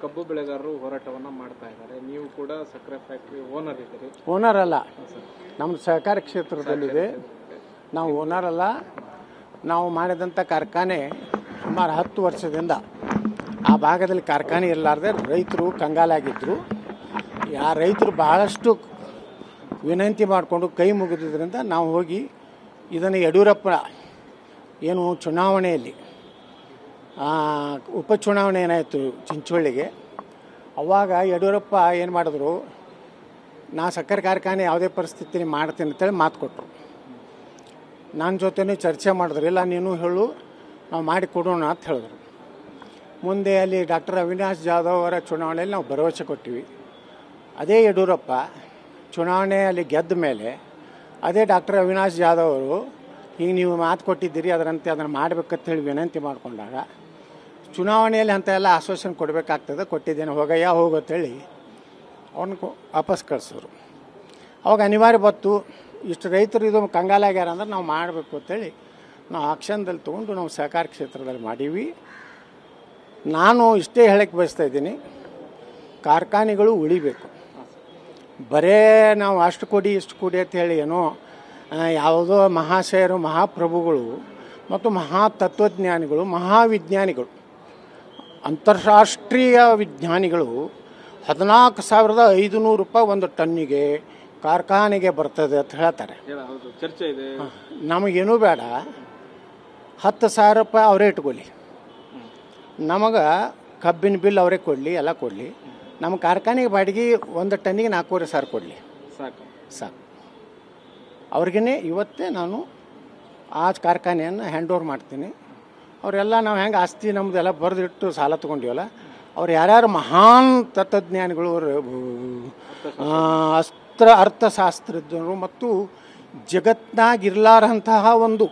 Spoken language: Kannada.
ಕಬ್ಬು ಬೆಳೆಗಾರರು ಹೋರಾಟವನ್ನು ಮಾಡ್ತಾ ಇದ್ದಾರೆ. ನೀವು ಕೂಡ ಸಕ್ಕರೆ ಫ್ಯಾಕ್ಟರಿ ಓನರ್ ಇದ್ದೀರಿ. ಓನರ್ ಅಲ್ಲ, ನಮ್ಮ ಸಹಕಾರ ಕ್ಷೇತ್ರದಲ್ಲಿದೆ. ನಾವು ಓನರ್ ಅಲ್ಲ. ನಾವು ಮಾಡಿದಂಥ ಕಾರ್ಖಾನೆ ಸುಮಾರು 10 ವರ್ಷದಿಂದ ಆ ಭಾಗದಲ್ಲಿ ಕಾರ್ಖಾನೆ ಇರಲಾರ್ದೆ ರೈತರು ಕಂಗಾಲಾಗಿದ್ದರು. ಆ ರೈತರು ಬಹಳಷ್ಟು ವಿನಂತಿ ಮಾಡಿಕೊಂಡು ಕೈ ಮುಗಿದ್ರಿಂದ ನಾವು ಹೋಗಿ ಇದನ್ನು ಯಡಿಯೂರಪ್ಪ ಏನು ಚುನಾವಣೆಯಲ್ಲಿ ಉಪಚುನಾವಣೆ ಏನಾಯಿತು ಚಿಂಚೋಳಿಗೆ, ಅವಾಗ ಯಡಿಯೂರಪ್ಪ ಏನು ಮಾಡಿದ್ರು, ನಾ ಸಕ್ಕರೆ ಕಾರ್ಖಾನೆ ಯಾವುದೇ ಪರಿಸ್ಥಿತಿ ಮಾಡ್ತೀನಿ ಅಂತೇಳಿ ಮಾತು ಕೊಟ್ಟರು. ನನ್ನ ಜೊತೆನೂ ಚರ್ಚೆ ಮಾಡಿದ್ರು, ಇಲ್ಲ ನೀನು ಹೇಳು ನಾವು ಮಾಡಿ ಕೊಡೋಣ ಅಂತ ಹೇಳಿದ್ರು. ಮುಂದೆ ಅಲ್ಲಿ ಡಾಕ್ಟರ್ ಅವಿನಾಶ್ ಜಾಧವ್ ಅವರ ಚುನಾವಣೆಯಲ್ಲಿ ನಾವು ಭರವಸೆ ಕೊಟ್ಟಿವಿ. ಅದೇ ಯಡಿಯೂರಪ್ಪ ಚುನಾವಣೆಯಲ್ಲಿ ಗೆದ್ದ ಮೇಲೆ ಅದೇ ಡಾಕ್ಟರ್ ಅವಿನಾಶ್ ಜಾಧವ್ ಅವರು ಈಗ ನೀವು ಮಾತು ಕೊಟ್ಟಿದ್ದೀರಿ ಅದರಂತೆ ಅದನ್ನು ಮಾಡಬೇಕಂತ ಹೇಳಿ ವಿನಂತಿ ಮಾಡಿಕೊಂಡಾಗ ಚುನಾವಣೆಯಲ್ಲಿ ಅಂತ ಎಲ್ಲ ಆಶ್ವಾಸನೆ ಕೊಡಬೇಕಾಗ್ತದೆ, ಕೊಟ್ಟಿದ್ದೇನೆ ಹೋಗಯ್ಯ ಹೋಗತ್ತೇಳಿ ಅವ್ರನ್ನ ವಾಪಸ್ ಕಳಿಸಿದ್ರು. ಅವಾಗ ಅನಿವಾರ್ಯ ಬತ್ತು, ಇಷ್ಟು ರೈತರು ಇದು ಕಂಗಾಲಾಗ್ಯಾರ ಅಂದ್ರೆ ನಾವು ಮಾಡಬೇಕು ಅಂತೇಳಿ ನಾವು ಆಕ್ಷನ್ದಲ್ಲಿ ತೊಗೊಂಡು ನಾವು ಸಹಕಾರ ಕ್ಷೇತ್ರದಲ್ಲಿ ಮಾಡೀವಿ. ನಾನು ಇಷ್ಟೇ ಹೇಳಕ್ಕೆ ಬಯಸ್ತಾ ಇದ್ದೀನಿ, ಕಾರ್ಖಾನೆಗಳು ಉಳಿಬೇಕು. ಬರೇ ನಾವು ಅಷ್ಟು ಕೊಡಿ ಇಷ್ಟು ಕೊಡಿ ಅಂತ ಹೇಳಿ ಏನೋ ಯಾವುದೋ ಮಹಾಶಯರು ಮಹಾಪ್ರಭುಗಳು ಮತ್ತು ಮಹಾ ತತ್ವಜ್ಞಾನಿಗಳು ಮಹಾವಿಜ್ಞಾನಿಗಳು ಅಂತಾರಾಷ್ಟ್ರೀಯ ವಿಜ್ಞಾನಿಗಳು 14,500 ರೂಪಾಯಿ ಒಂದು ಟನ್ನಿಗೆ ಕಾರ್ಖಾನೆಗೆ ಬರ್ತದೆ ಅಂತ ಹೇಳ್ತಾರೆ. ಚರ್ಚೆ ಇದೆ. ನಮಗೇನೂ ಬೇಡ, 10,000 ರೂಪಾಯಿ ಅವರೇ ಇಟ್ಕೊಳ್ಳಿ, ನಮಗೆ ಕಬ್ಬಿನ ಬಿಲ್ ಅವರೇ ಕೊಡಲಿ, ಎಲ್ಲ ಕೊಡಲಿ. ನಮ್ಮ ಕಾರ್ಖಾನೆಗೆ ಬಾಡಿಗೆ ಒಂದು ಟನ್ನಿಗೆ 4,500 ಕೊಡಲಿ, ಸಾಕು. ಅವ್ರಿಗೇ ಇವತ್ತೇ ನಾನು ಆ ಕಾರ್ಖಾನೆಯನ್ನು ಹ್ಯಾಂಡ್ ಓವರ್ ಮಾಡ್ತೀನಿ. ಅವರೆಲ್ಲ ನಾವು ಹೆಂಗೆ ಆಸ್ತಿ ನಮ್ಮದೆಲ್ಲ ಬರೆದಿಟ್ಟು ಸಾಲ ತೊಗೊಂಡಿವಲ್ಲ, ಅವ್ರು ಯಾರ್ಯಾರು ಮಹಾನ್ ತತ್ವಜ್ಞಾನಿಗಳು, ಅರ್ಥಶಾಸ್ತ್ರಜ್ಞರು ಮತ್ತು ಜಗತ್ತಿನಾಗಿರ್ಲಾರಂತಹ ಒಂದು